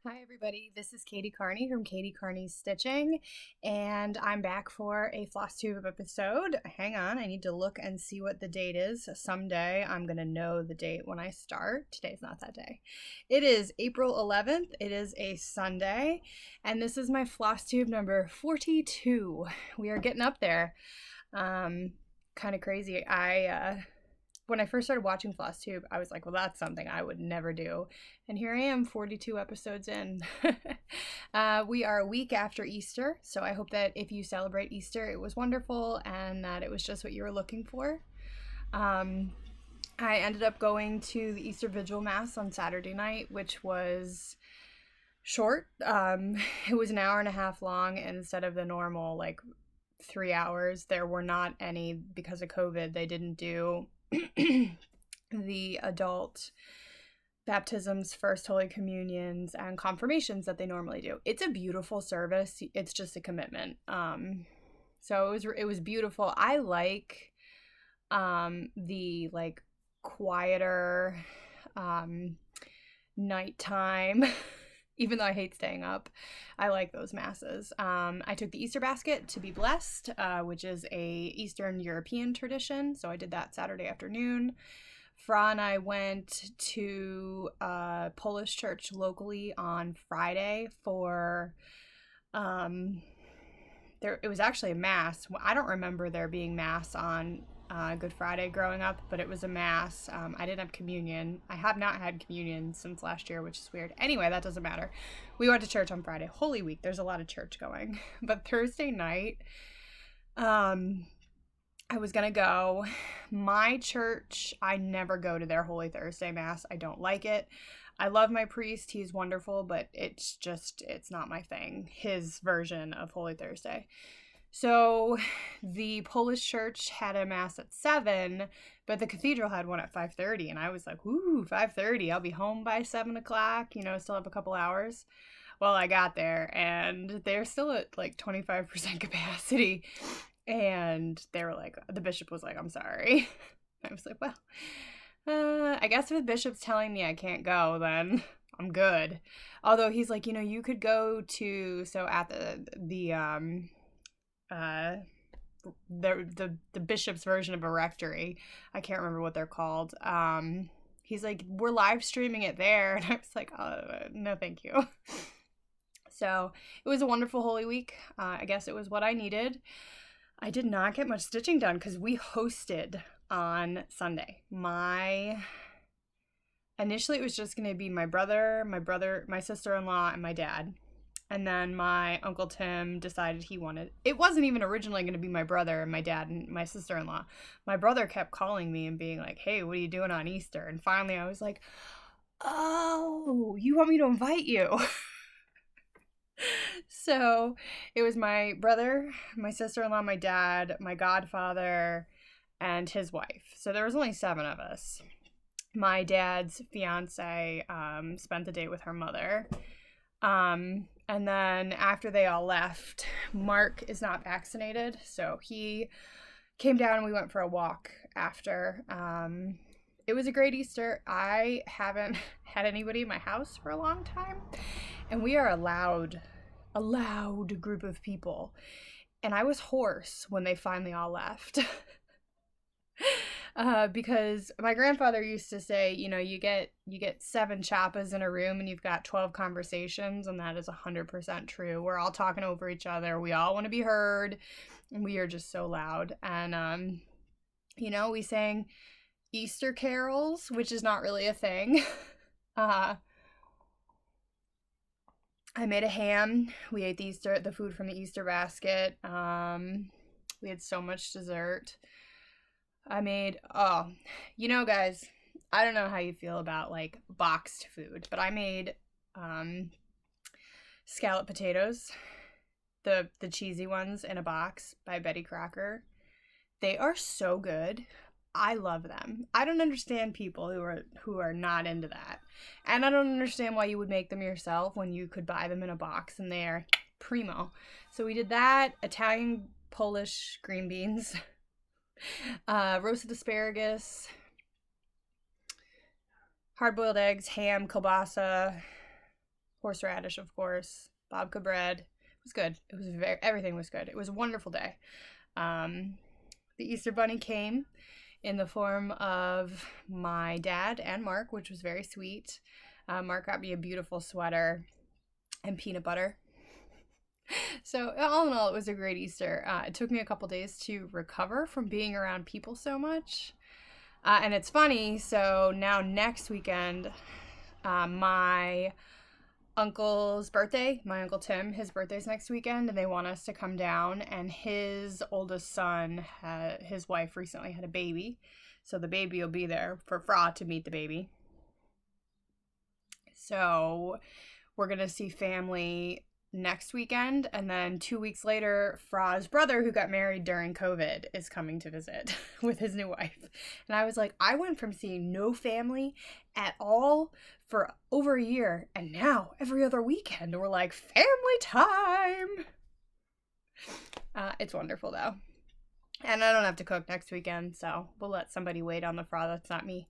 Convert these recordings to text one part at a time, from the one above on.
Hi everybody, this is Katie Carney from Katie Carney's Stitching, and I'm back for a Flosstube episode. Hang on, I need to look and see what the date is. Someday I'm going to know the date when I start. Today's not that day. It is April 11th, it is a Sunday, and this is my Flosstube number 42. We are getting up there. Kind of crazy. When I first started watching Flosstube, I was like, well, that's something I would never do. And here I am, 42 episodes in. We are a week after Easter, so I hope that if you celebrate Easter, it was wonderful and that it was just what you were looking for. I ended up going to the Easter Vigil Mass on Saturday night, which was short. It was an hour and a half long, and instead of the normal, 3 hours, there were not any, because of COVID, they didn't do the adult baptisms, first Holy Communions, and confirmations that they normally do. It's a beautiful service. It's just a commitment. So it was beautiful. I like the quieter nighttime. Even though I hate staying up, I like those masses. I took the Easter basket to be blessed, which is a Eastern European tradition. So I did that Saturday afternoon. Fra and I went to a Polish church locally on Friday for, it was actually a mass. I don't remember there being mass on Good Friday growing up, but it was a mass. I didn't have communion. I have not had communion since last year, which is weird. Anyway, that doesn't matter. We went to church on Friday. Holy Week, there's a lot of church going. But Thursday night, I was gonna go. My church, I never go to their Holy Thursday Mass. I don't like it. I love my priest. He's wonderful, but it's not my thing. His version of Holy Thursday. So the Polish church had a mass at 7, but the cathedral had one at 5:30, and I was like, ooh, 5:30, I'll be home by 7 o'clock, still have a couple hours. Well, I got there, and they're still at 25% capacity, and they were like, the bishop was like, I'm sorry. I was like, well, I guess if the bishop's telling me I can't go, then I'm good. Although he's like, you could go to, so at the bishop's version of a rectory, I can't remember what they're called, he's like, we're live streaming it there, and I was like, oh, no thank you. So it was a wonderful Holy Week. I guess it was what I needed. I did not get much stitching done because we hosted on Sunday. Initially it was just going to be my brother, my sister-in-law, and my dad. And then my Uncle Tim decided it wasn't even originally going to be my brother and my dad and my sister-in-law. My brother kept calling me and being like, hey, what are you doing on Easter? And finally I was like, oh, you want me to invite you? So it was my brother, my sister-in-law, my dad, my godfather, and his wife. So there was only 7 of us. My dad's fiance spent the day with her mother. And then after they all left, Mark is not vaccinated, so he came down and we went for a walk after. It was a great Easter. I haven't had anybody in my house for a long time, and we are a loud group of people. And I was hoarse when they finally all left. Because my grandfather used to say, you get 7 chappas in a room and you've got 12 conversations, and that is 100% true. We're all talking over each other. We all want to be heard, and we are just so loud. And we sang Easter carols, which is not really a thing. I made a ham. We ate the food from the Easter basket. We had so much dessert. I made, guys, I don't know how you feel about boxed food, but I made scalloped potatoes, the cheesy ones in a box by Betty Crocker. They are so good. I love them. I don't understand people who are not into that. And I don't understand why you would make them yourself when you could buy them in a box and they're primo. So we did that, Italian Polish green beans, roasted asparagus, hard-boiled eggs, ham, kielbasa, horseradish, of course, babka bread. It was good. It was everything was good. It was a wonderful day. The Easter Bunny came in the form of my dad and Mark, which was very sweet. Mark got me a beautiful sweater and peanut butter. So all in all, it was a great Easter. It took me a couple days to recover from being around people so much. And it's funny, so now next weekend, my uncle's birthday, my Uncle Tim, his birthday's next weekend, and they want us to come down, and his oldest son, his wife recently had a baby, so the baby will be there for Fra to meet the baby. So we're going to see family next weekend, and then 2 weeks later, Fra's brother, who got married during COVID, is coming to visit with his new wife. And I was like, I went from seeing no family at all for over a year, and now every other weekend we're like, family time. It's wonderful though. And I don't have to cook next weekend, so we'll let somebody wait on the Fra. That's not me.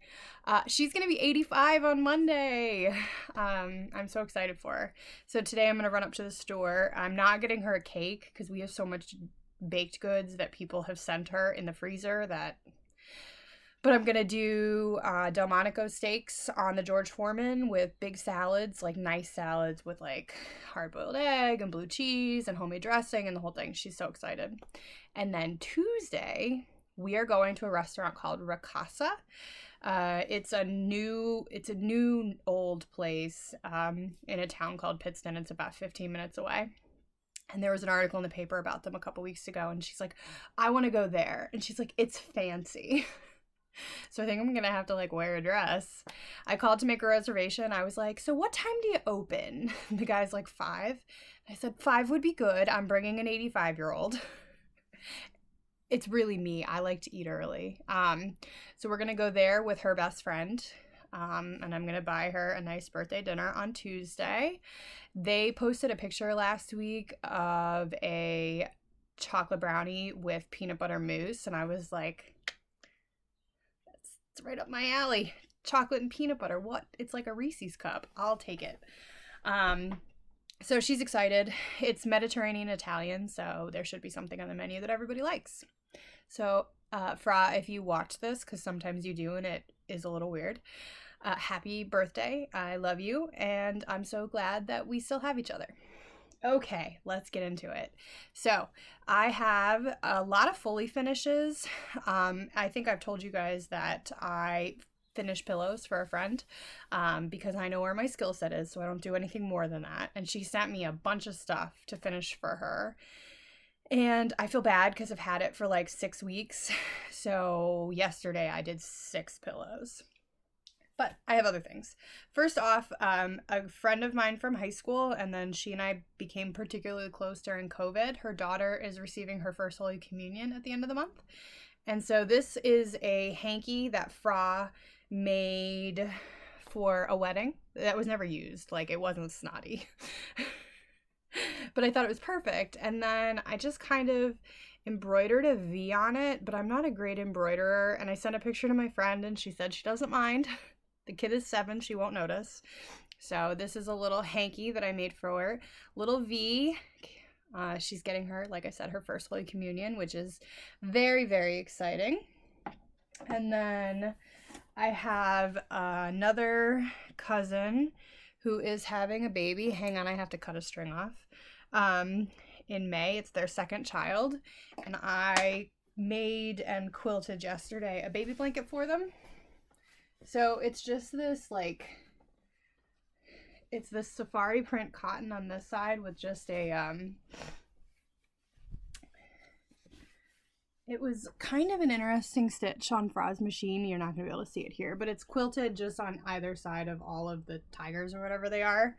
She's going to be 85 on Monday. I'm so excited for her. So today I'm going to run up to the store. I'm not getting her a cake because we have so much baked goods that people have sent her in the freezer that... But I'm going to do Delmonico steaks on the George Foreman with big salads, like nice salads with like hard-boiled egg and blue cheese and homemade dressing and the whole thing. She's so excited. And then Tuesday, we are going to a restaurant called Ricasa. It's a new old place in a town called Pittston. It's about 15 minutes away. And there was an article in the paper about them a couple weeks ago. And she's like, I want to go there. And she's like, it's fancy. So I think I'm going to have to like wear a dress. I called to make a reservation. I was like, so what time do you open? The guy's like 5. I said 5 would be good. I'm bringing an 85-year-old. It's really me. I like to eat early. So we're going to go there with her best friend. And I'm going to buy her a nice birthday dinner on Tuesday. They posted a picture last week of a chocolate brownie with peanut butter mousse. And I was like, it's right up my alley. Chocolate and peanut butter. What? It's like a Reese's cup. I'll take it. So she's excited. It's Mediterranean Italian, so there should be something on the menu that everybody likes. So, Fra, if you watch this, because sometimes you do and it is a little weird, happy birthday. I love you, and I'm so glad that we still have each other. Okay, let's get into it. So, I have a lot of Foley finishes. I think I've told you guys that I finish pillows for a friend because I know where my skill set is, so I don't do anything more than that. And she sent me a bunch of stuff to finish for her. And I feel bad because I've had it for like 6 weeks. So yesterday I did 6 pillows. But I have other things. First off, a friend of mine from high school, and then she and I became particularly close during COVID. Her daughter is receiving her first Holy Communion at the end of the month. And so this is a hanky that Fra made for a wedding that was never used. Like, it wasn't snotty. But I thought it was perfect. And then I just kind of embroidered a V on it, but I'm not a great embroiderer. And I sent a picture to my friend and she said she doesn't mind. The kid is 7, she won't notice. So this is a little hanky that I made for her. Little V. She's getting her, like I said, her first Holy Communion, which is very, very exciting. And then I have another cousin who is having a baby. Hang on, I have to cut a string off. In May, it's their second child. And I made and quilted yesterday a baby blanket for them. So it's just this, like, it's this safari print cotton on this side with just a, it was kind of an interesting stitch on Fra's machine. You're not going to be able to see it here, but it's quilted just on either side of all of the tigers or whatever they are.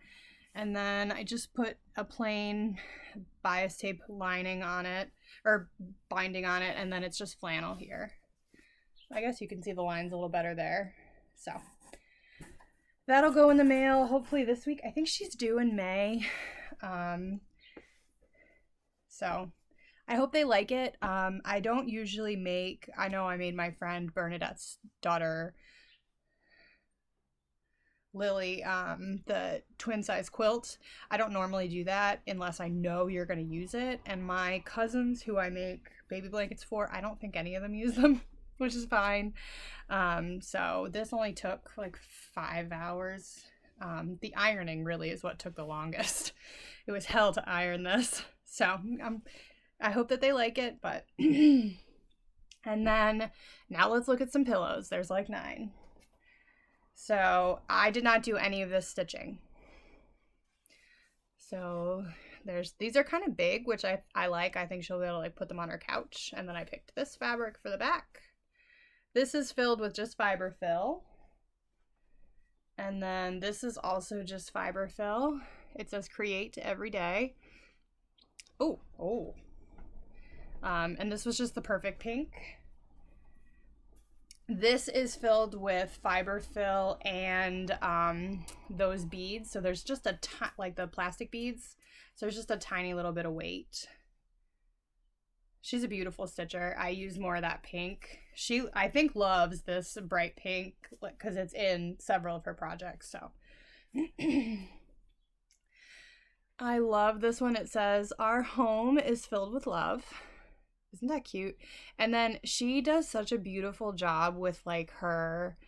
And then I just put a plain bias tape lining on it, or binding on it, and then it's just flannel here. I guess you can see the lines a little better there. So that'll go in the mail hopefully this week. I think she's due in May. So I hope they like it. I don't usually make, I know I made my friend Bernadette's daughter Lily the twin size quilt. I don't normally do that unless I know you're going to use it. And my cousins who I make baby blankets for, I don't think any of them use them, which is fine. So this only took like 5 hours. The ironing really is what took the longest. It was hell to iron this. So I hope that they like it, but and then now let's look at some pillows. There's like 9. So I did not do any of this stitching. So these are kind of big, which I like. I think she'll be able to like put them on her couch. And then I picked this fabric for the back. This is filled with just fiber fill. And then this is also just fiber fill. It says create every day. Oh. And this was just the perfect pink. This is filled with fiber fill and those beads. So there's just like the plastic beads. So there's just a tiny little bit of weight. She's a beautiful stitcher. I use more of that pink. She, I think, loves this bright pink because it's in several of her projects. So I love this one. It says, "Our home is filled with love." Isn't that cute? And then she does such a beautiful job with like her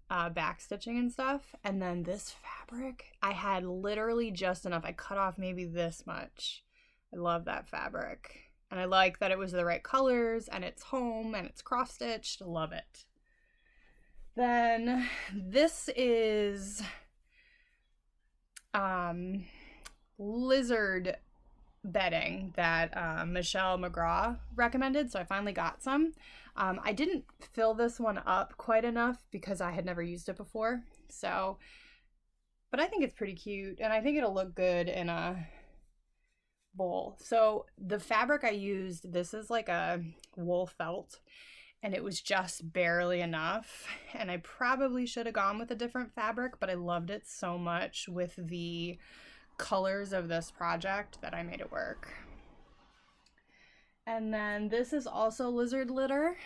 back stitching and stuff. And then this fabric, I had literally just enough. I cut off maybe this much. I love that fabric. And I like that it was the right colors and it's home and it's cross stitched. Love it. Then this is lizard bedding that Michelle McGraw recommended, so I finally got some. I didn't fill this one up quite enough because I had never used it before, so, but I think it's pretty cute and I think it'll look good in a bowl. So the fabric I used, this is like a wool felt, and it was just barely enough, and I probably should have gone with a different fabric, but I loved it so much with the colors of this project that I made it work. And then this is also lizard litter.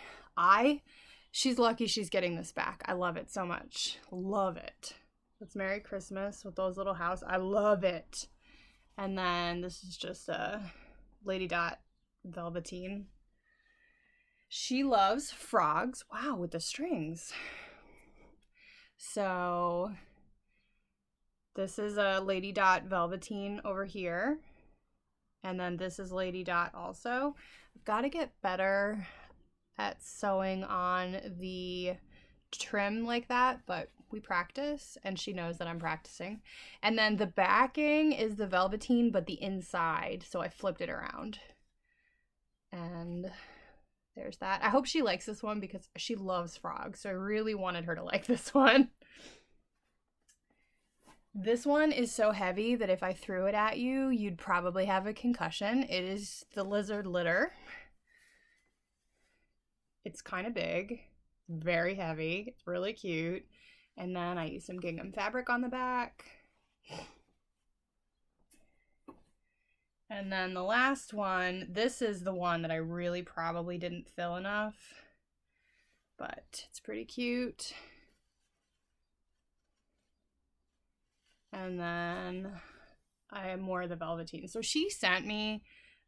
She's lucky she's getting this back. I love it so much. Love it. It's Merry Christmas with those little houses. I love it. And then this is just a Lady Dot velveteen. She loves frogs. Wow, with the strings. So this is a Lady Dot velveteen over here. And then this is Lady Dot also. I've got to get better at sewing on the trim like that, but we practice and she knows that I'm practicing. And then the backing is the velveteen, but the inside. So I flipped it around. And there's that. I hope she likes this one because she loves frogs. So I really wanted her to like this one. This one is so heavy that if I threw it at you, you'd probably have a concussion. It is the lizard litter. It's kind of big, very heavy. It's really cute. And then I use some gingham fabric on the back. And then the last one, this is the one that I really probably didn't fill enough, but it's pretty cute. And then I have more of the velveteen. So she sent me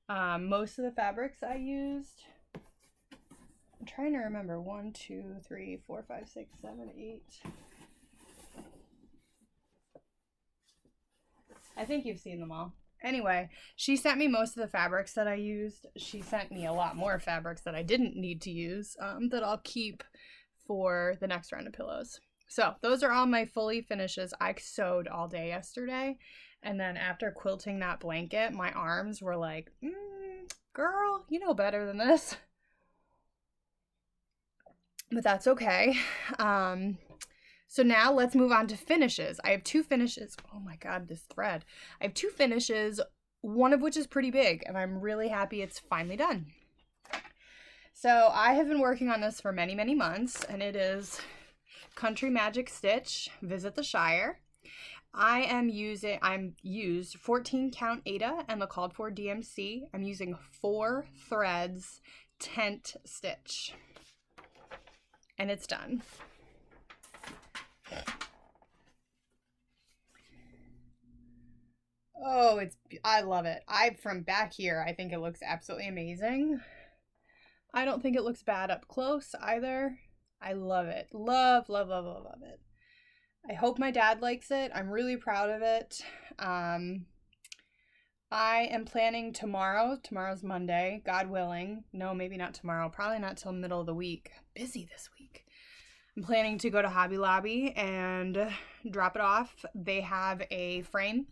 most of the fabrics I used. I'm trying to remember. 1, 2, 3, 4, 5, 6, 7, 8. I think you've seen them all. Anyway, she sent me most of the fabrics that I used. She sent me a lot more fabrics that I didn't need to use that I'll keep for the next round of pillows. So those are all my fully finishes. I sewed all day yesterday. And then after quilting that blanket, my arms were like, girl, you know better than this. But that's okay. So now let's move on to finishes. I have 2 finishes. Oh my God, this thread. I have 2 finishes, one of which is pretty big, and I'm really happy it's finally done. So I have been working on this for many, many months, and it is Country Magic Stitch, Visit the Shire. I'm used 14 count Aida and the called for DMC. I'm using 4 threads, tent stitch, and it's done. Oh, I love it. From back here, I think it looks absolutely amazing. I don't think it looks bad up close either. I love it. Love, love, love, love, love it. I hope my dad likes it. I'm really proud of it. I am planning tomorrow's Monday, God willing. No, maybe not tomorrow. Probably not till middle of the week. Busy this week. I'm planning to go to Hobby Lobby and drop it off. They have a frame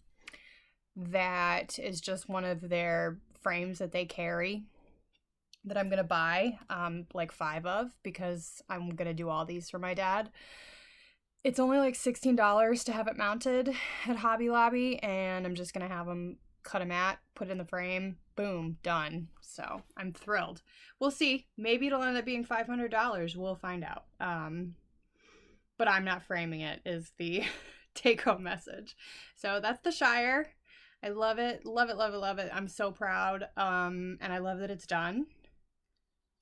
that is just one of their frames that they carry that I'm going to buy, like 5 of, because I'm going to do all these for my dad. It's only like $16 to have it mounted at Hobby Lobby, and I'm just going to have them cut a mat, put it in the frame, boom, done. So I'm thrilled. We'll see. Maybe it'll end up being $500. We'll find out. But I'm not framing it is the take-home message. So that's the Shire. I love it. Love it, love it, love it. I'm so proud. And I love that it's done.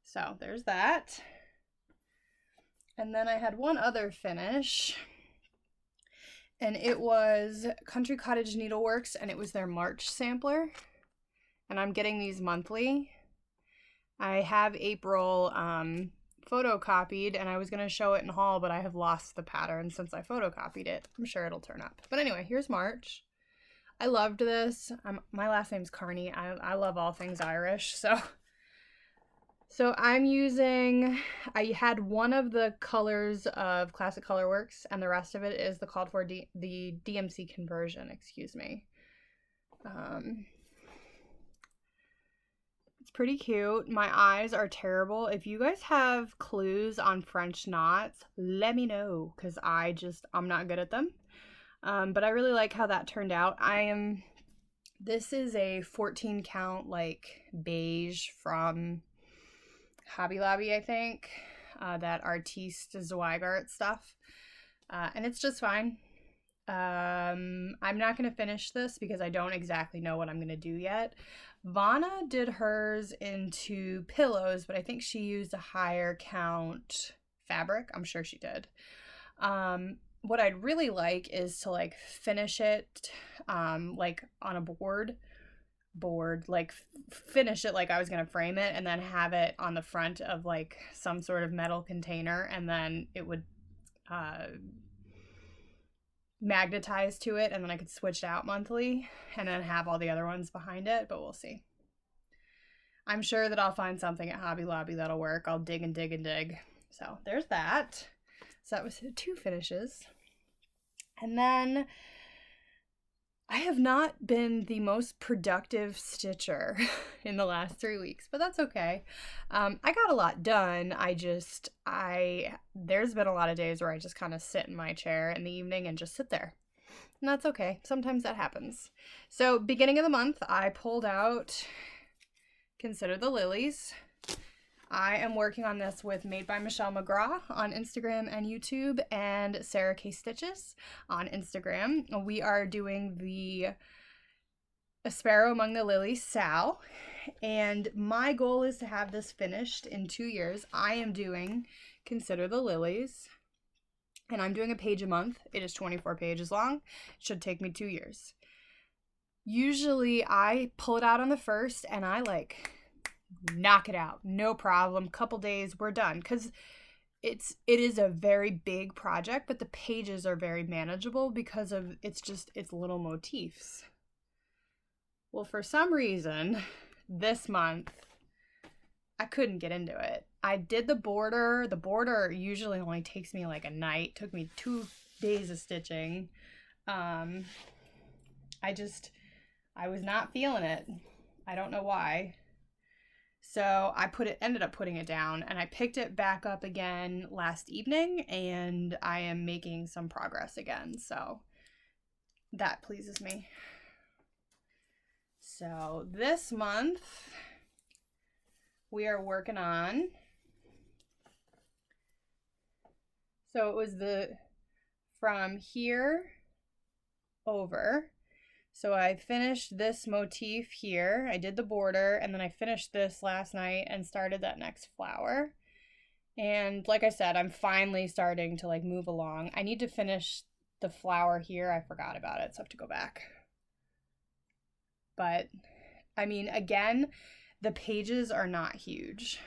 So there's that. And then I had one other finish. And it was Country Cottage Needleworks, and it was their March sampler. And I'm getting these monthly. I have April photocopied, and I was going to show it in haul, but I have lost the pattern since I photocopied it. I'm sure it'll turn up. But anyway, here's March. I loved this. My last name's Carney. I love all things Irish, So I'm using, I had one of the colors of Classic Colorworks, and the rest of it is the called for the DMC conversion, excuse me. It's pretty cute. My eyes are terrible. If you guys have clues on French knots, let me know, because I'm not good at them. But I really like how that turned out. This is a 14 count, like, beige from Hobby Lobby, I think, that Artiste Zweigart stuff, and it's just fine. I'm not going to finish this because I don't exactly know what I'm going to do yet. Vana did hers into pillows, but I think she used a higher count fabric. I'm sure she did. What I'd really like is to like finish it like on a board, like finish it like I was going to frame it, and then have it on the front of like some sort of metal container, and then it would magnetize to it, and then I could switch it out monthly and then have all the other ones behind it, but we'll see. I'm sure that I'll find something at Hobby Lobby that'll work. I'll dig and dig and dig. So there's that. So that was 2 finishes. And then I have not been the most productive stitcher in the last 3 weeks, but that's okay. I got a lot done. There's been a lot of days where I just kind of sit in my chair in the evening and just sit there. And that's okay. Sometimes that happens. So beginning of the month, I pulled out Consider the Lilies. I am working on this with Made by Michelle McGraw on Instagram and YouTube, and Sarah K. Stitches on Instagram. We are doing the A Sparrow Among the Lilies, Sal, and my goal is to have this finished in 2 years. I am doing Consider the Lilies, and I'm doing a page a month. It is 24 pages long. It should take me 2 years. Usually I pull it out on the 1st, and I knock it out, no problem. Couple days, we're done, because it is a very big project, but the pages are very manageable because of it's little motifs. Well, for some reason this month I couldn't get into it. I did the border. The border usually only takes me like a night. Took me 2 days of stitching. I was not feeling it. I don't know why. So I ended up putting it down, and I picked it back up again last evening, and I am making some progress again. So that pleases me. So this month we are working on, so it was from here over. So I finished this motif here. I did the border, and then I finished this last night and started that next flower. And like I said, I'm finally starting to move along. I need to finish the flower here. I forgot about it, so I have to go back. but I mean, again, the pages are not huge.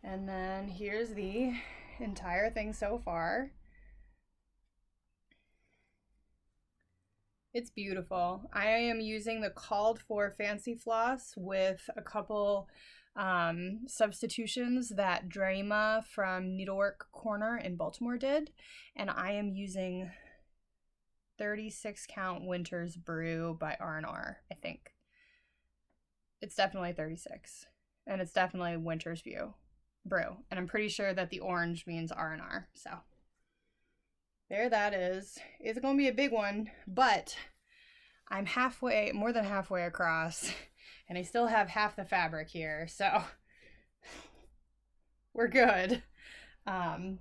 And then here's the entire thing so far. It's beautiful. I am using the called for fancy floss with a couple substitutions that Drama from Needlework Corner in Baltimore did. And I am using 36 count Winter's Brew by R&R, I think. It's definitely 36. And it's definitely Winter's Brew. And I'm pretty sure that the orange means R&R. So there that is. It's going to be a big one, but I'm more than halfway across, and I still have half the fabric here, so we're good. I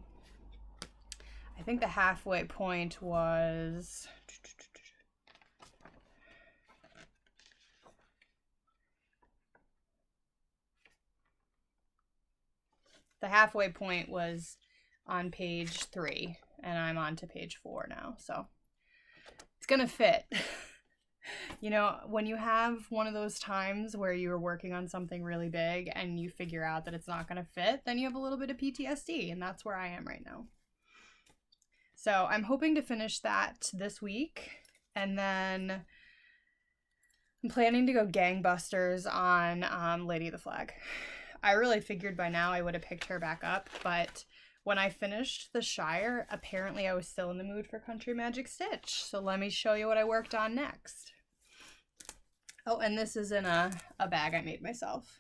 think the halfway point was... The halfway point was on page 3, and I'm on to page 4 now, so it's gonna fit. You know, when you have one of those times where you're working on something really big and you figure out that it's not gonna fit, then you have a little bit of PTSD, and that's where I am right now. So I'm hoping to finish that this week, and then I'm planning to go gangbusters on Lady of the Flag. I really figured by now I would have picked her back up, but when I finished the Shire, apparently I was still in the mood for Country Magic Stitch. So let me show you what I worked on next. Oh, and this is in a bag I made myself.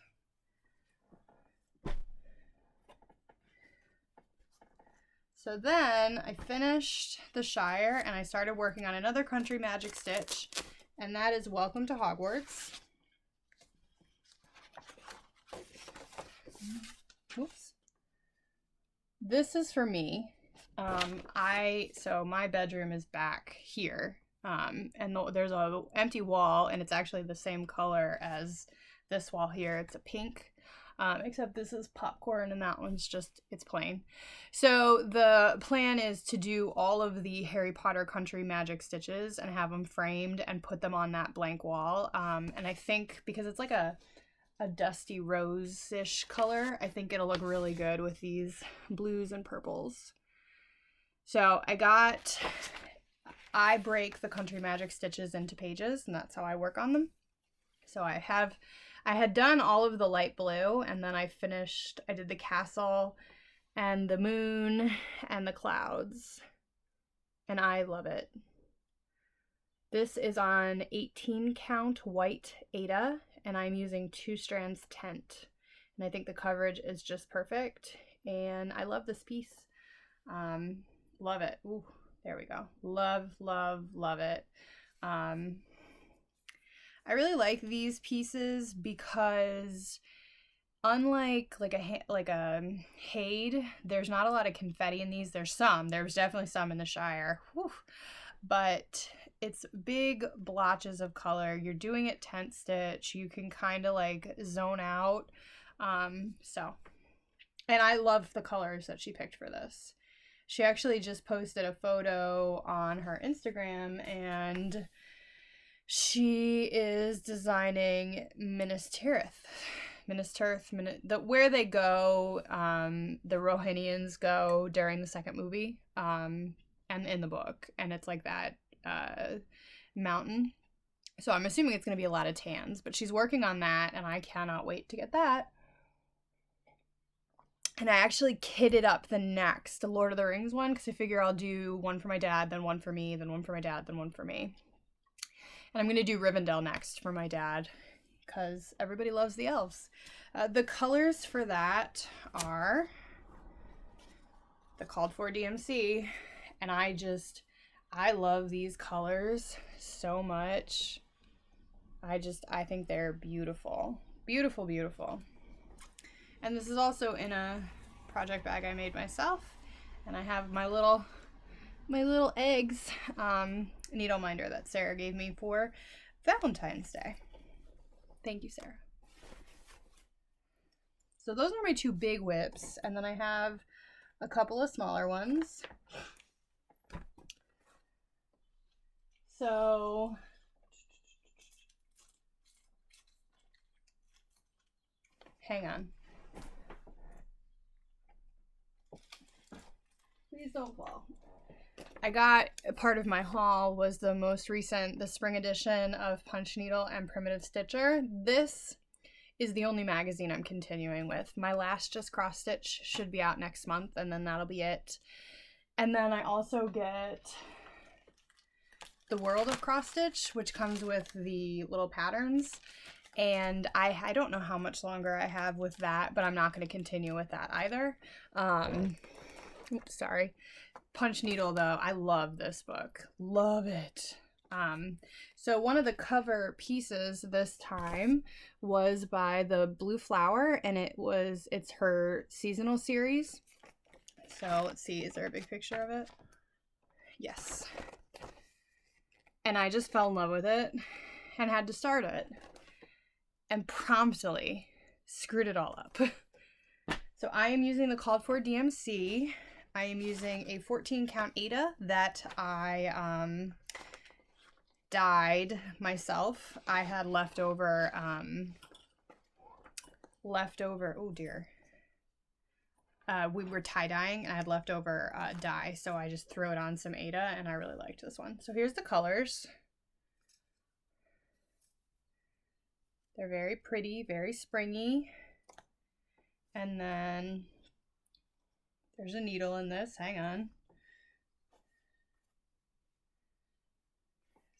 So then I finished the Shire and I started working on another Country Magic Stitch, and that is Welcome to Hogwarts. Oops. This is for me. So my bedroom is back here. And there's a empty wall, and it's actually the same color as this wall here. It's a pink, except this is popcorn and that one's just, it's plain. So the plan is to do all of the Harry Potter Country Magic stitches and have them framed and put them on that blank wall. And I think because it's like a dusty rose-ish color, I think it'll look really good with these blues and purples. So I break the Country Magic stitches into pages, and that's how I work on them. So I had done all of the light blue, and then I did the castle and the moon and the clouds, and I love it. This is on 18 count white Aida, and I'm using 2 strands Tent, and I think the coverage is just perfect, and I love this piece. Love it. Ooh, there we go. Love, love, love it. I really like these pieces because unlike a Hade, there's not a lot of confetti in these. There's definitely some in the Shire. Whew. But it's big blotches of color. You're doing it tent stitch. You can kind of like zone out. And I love the colors that she picked for this. She actually just posted a photo on her Instagram, and she is designing Minas Tirith, where they go, the Rohinians go during the second movie, and in the book, and it's like that mountain. So I'm assuming it's going to be a lot of tans, but she's working on that, and I cannot wait to get that. And I actually kitted up the next Lord of the Rings one, because I figure I'll do one for my dad, then one for me, then one for my dad, then one for me. And I'm going to do Rivendell next for my dad, because everybody loves the elves. The colors for that are the called for DMC, and I love these colors so much. I think they're beautiful. Beautiful, beautiful. And this is also in a project bag I made myself, and I have my little eggs needle minder that Sarah gave me for Valentine's Day. Thank you, Sarah. So those are my 2 big whips, and then I have a couple of smaller ones. So Hang on. Please don't fall. I got part of my haul was the most recent, the spring edition of Punch Needle and Primitive Stitcher. This is the only magazine I'm continuing with. My last Just Cross Stitch should be out next month, and then that'll be it. And then I also get The World of Cross Stitch, which comes with the little patterns. And I don't know how much longer I have with that, but I'm not going to continue with that either. Oops, sorry. Punch Needle, though, I love this book. Love it. So one of the cover pieces this time was by the Blue Flower, and it's her seasonal series. So let's see, is there a big picture of it? Yes. And I just fell in love with it and had to start it. And promptly screwed it all up. So I am using the called for DMC. I am using a 14 count Ada that I dyed myself. I had leftover, oh dear. We were tie-dyeing and I had leftover dye, so I just threw it on some Ada and I really liked this one. So here's the colors. They're very pretty, very springy. And then there's a needle in this, hang on.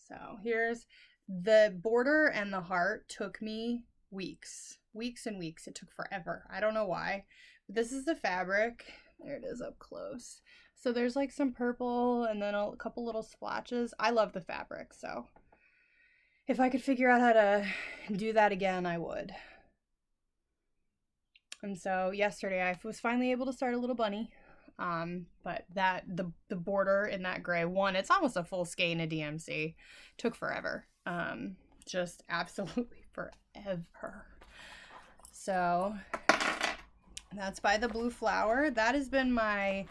So here's the border and the heart took me weeks and weeks. It took forever. I don't know why. But this is the fabric. There it is up close. So there's like some purple and then a couple little splotches. I love the fabric, so if I could figure out how to do that again, I would. And so yesterday I was finally able to start a little bunny. But the border in that gray one, it's almost a full skein of DMC. Took forever. Just absolutely forever. So that's by the Blue Flower. That has been my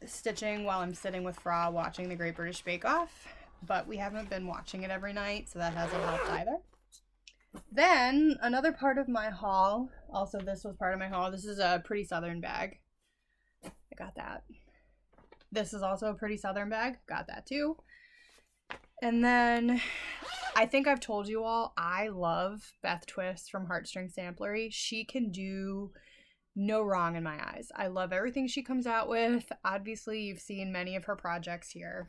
stitching while I'm sitting with Fra watching the Great British Bake Off. But we haven't been watching it every night, so that hasn't helped either. Then, another part of my haul, also this was part of my haul, this is a Pretty Southern bag. I got that. This is also a Pretty Southern bag. Got that too. And then, I think I've told you all, I love Beth Twist from Heartstring Samplery. She can do no wrong in my eyes. I love everything she comes out with. Obviously, you've seen many of her projects here.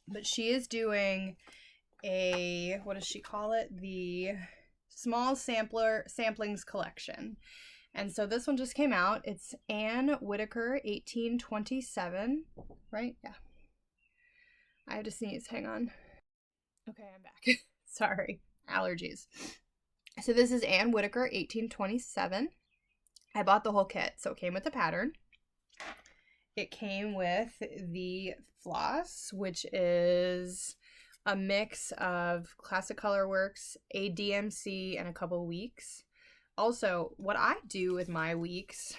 But she is doing a, what does she call it? The Small Samplings Collection. And so this one just came out. It's Anne Whitaker, 1827, right? Yeah. I have to sneeze. Hang on. Okay, I'm back. Sorry. Allergies. So this is Anne Whitaker, 1827. I bought the whole kit. So it came with the pattern. It came with the floss, which is a mix of Classic Colorworks, a DMC, and a couple weeks. Also, what I do with my weeks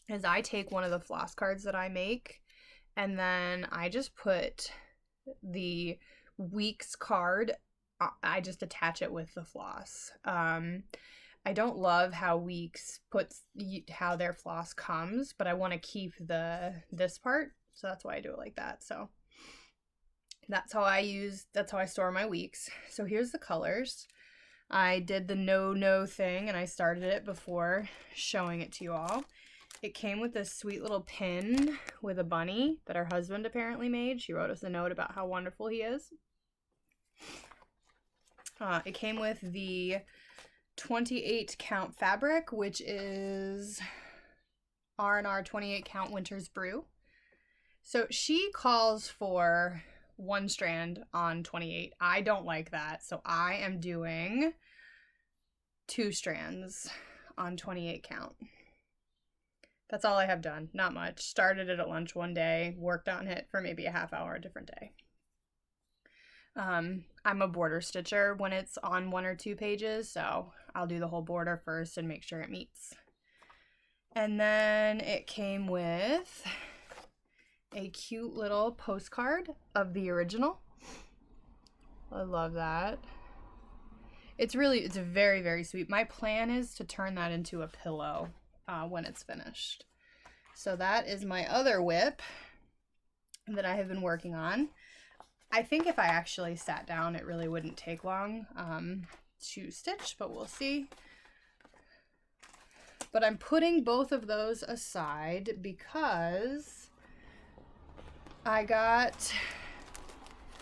is I take one of the floss cards that I make, and then I just put the weeks card, I just attach it with the floss. I don't love how Weeks puts how their floss comes, but I want to keep this part, so that's why I do it like that. So that's how I store my Weeks. So here's the colors. I did the no thing and I started it before showing it to you all. It came with this sweet little pin with a bunny that her husband apparently made. She wrote us a note about how wonderful he is. It came with the 28 count fabric, which is R&R 28 count Winter's Brew. So she calls for one strand on 28. I don't like that, so I am doing 2 strands on 28 count. That's all I have done. Not much. Started it at lunch one day, worked on it for maybe a half hour a different day. I'm a border stitcher when it's on 1 or 2 pages, so I'll do the whole border first and make sure it meets. And then it came with a cute little postcard of the original. I love that. It's very, very sweet. My plan is to turn that into a pillow when it's finished. So that is my other whip that I have been working on. I think if I actually sat down, it really wouldn't take long to stitch, but we'll see. But I'm putting both of those aside because I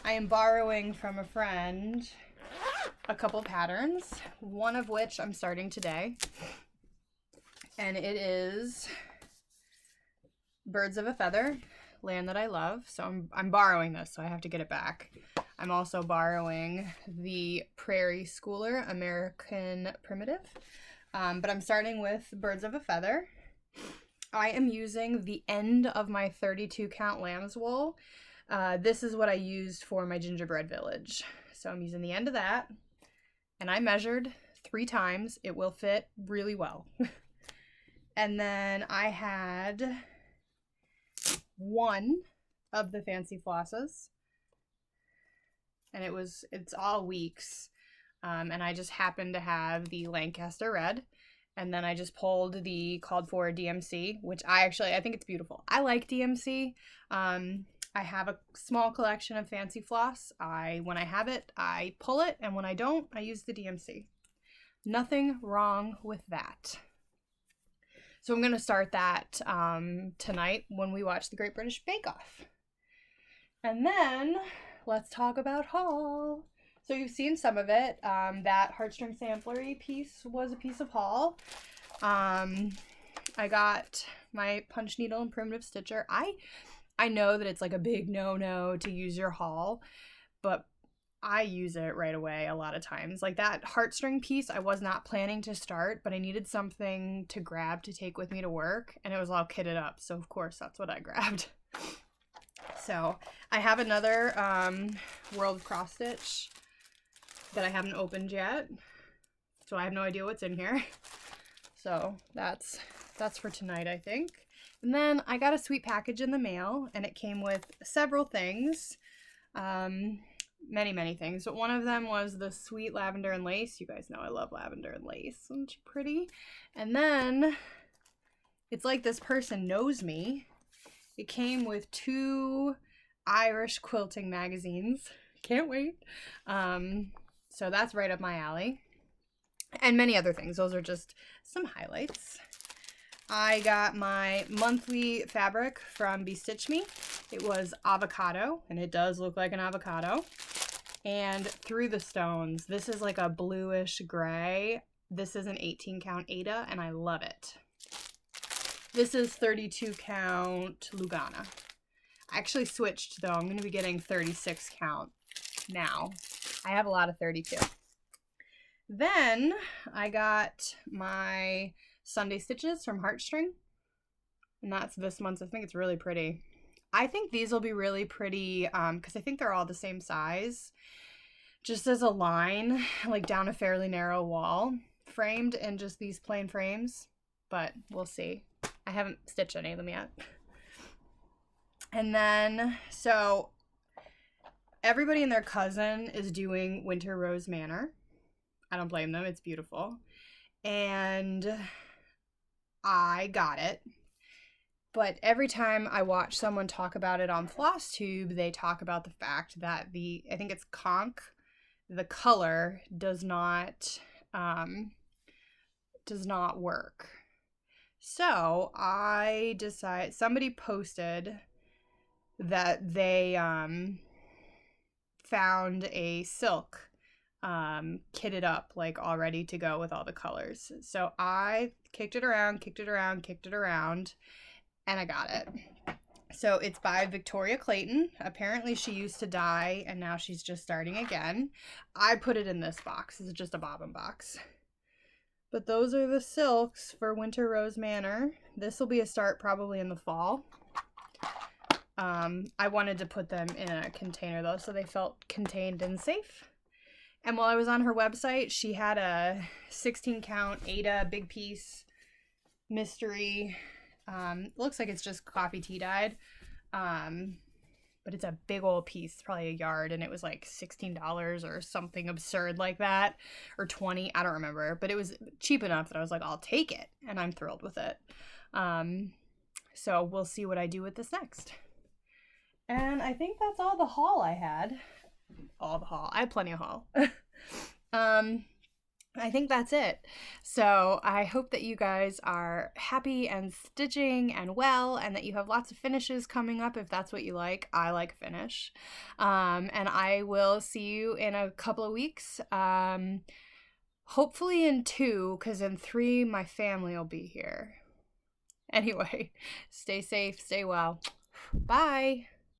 am borrowing from a friend a couple patterns, one of which I'm starting today, and it is Birds of a Feather, Land That I Love. So I'm borrowing this, so I have to get it back. I'm also borrowing the Prairie Schooler American Primitive, but I'm starting with Birds of a Feather. I am using the end of my 32 count lamb's wool. This is what I used for my gingerbread village. So I'm using the end of that, and I measured 3 times. It will fit really well. And then I had one of the fancy flosses, and it's all weeks, and I just happened to have the Lancaster red, and then I just pulled the called for DMC, which I think it's beautiful. I like DMC. I have a small collection of fancy floss. When I have it, I pull it, and when I don't, I use the DMC. Nothing wrong with that. So I'm going to start that tonight when we watch the Great British Bake Off. And then let's talk about haul. So you've seen some of it. That heartstring samplery piece was a piece of haul. I got my punch needle and primitive stitcher. I know that it's like a big no-no to use your haul, but I use it right away a lot of times. Like that heartstring piece, I was not planning to start, but I needed something to grab to take with me to work, and it was all kitted up, so of course that's what I grabbed. So I have another World of Cross Stitch that I haven't opened yet, so I have no idea what's in here. So that's for tonight, I think. And then I got a sweet package in the mail, and it came with several things. Many things, but one of them was the sweet lavender and lace. You guys know I love lavender and lace. Isn't she pretty? And then it's like this person knows me. It came with 2 Irish quilting magazines. Can't wait. So that's right up my alley. And many other things. Those are just some highlights. I got my monthly fabric from Bestitch Me. It was avocado, and it does look like an avocado. And Through the Stones. This is like a bluish gray. This is an 18 count Ada, and I love it. This is 32 count Lugana. I actually switched though. I'm going to be getting 36 count now. I have a lot of 32. Then I got my Sunday Stitches from Heartstring, and that's this month's. I think it's really pretty. I think these will be really pretty because I think they're all the same size, just as a line, like down a fairly narrow wall, framed in just these plain frames, but we'll see. I haven't stitched any of them yet. And then, so everybody and their cousin is doing Winter Rose Manor. I don't blame them. It's beautiful. And I got it. But every time I watch someone talk about it on Flosstube, they talk about the fact that I think it's conch, the color does not work. So I decided, somebody posted that they found a silk kitted up, like all ready to go with all the colors. So I kicked it around, and I got it. So it's by Victoria Clayton. Apparently she used to dye, and now she's just starting again. I put it in this box. This is just a bobbin box. But those are the silks for Winter Rose Manor. This will be a start probably in the fall. I wanted to put them in a container though, so they felt contained and safe. And while I was on her website, she had a 16 count Ada big piece mystery. Looks like it's just coffee tea dyed. but it's a big old piece, probably a yard, and it was like $16 or something absurd like that, or 20, I don't remember, but it was cheap enough that I was like, I'll take it, and I'm thrilled with it. So we'll see what I do with this next. And I think that's all the haul I had. All the haul. I had plenty of haul. I think that's it. So I hope that you guys are happy and stitching and well, and that you have lots of finishes coming up if that's what you like. I like finish. And I will see you in a couple of weeks. Hopefully in 2, because in 3 my family will be here. Anyway, stay safe, stay well. Bye.